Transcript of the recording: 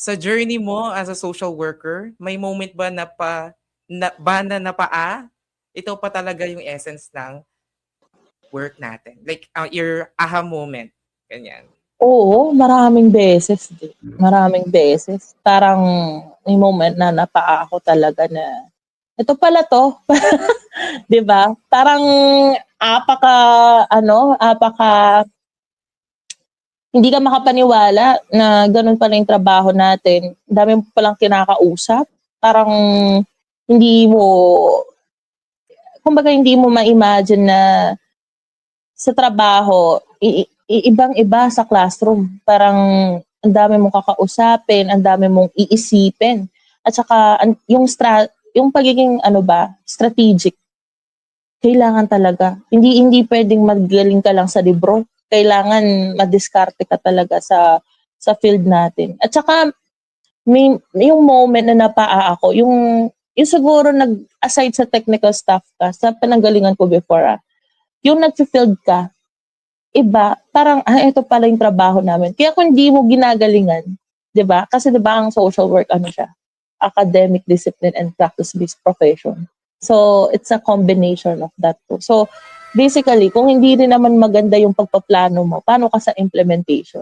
Sa journey mo as a social worker, may moment ba na napaa, ito pa talaga yung essence ng work natin? Like, your aha moment, ganyan. Oo, maraming beses din. Maraming beses. Parang may moment na napaa ako talaga na, ito pala 'to. 'Di ba? Parang apaka hindi ka makapaniwala na gano'n pala yung trabaho natin. Ang dami mo palang kinakausap. Parang hindi mo kumbaga hindi mo ma-imagine na sa trabaho, ibang-iba sa classroom. Parang ang dami mong kakausapin, ang dami mong iisipin. At saka yung pagiging strategic, kailangan talaga. Hindi puwedeng magaling ka lang sa libro. Kailangan madiskarte ka talaga sa field natin. At saka yung moment na napaa ako, yung siguro aside sa technical staff ka, sa pinanggalingan ko before, yung nagfi-field ka, iba, parang, ito pala yung trabaho namin. Kaya kung hindi mo ginagalingan, 'di ba? Kasi 'di ba ang social work siya, academic discipline and practice-based profession. So, it's a combination of that two. So, basically, kung hindi rin naman maganda yung pagpaplano mo, paano ka sa implementation?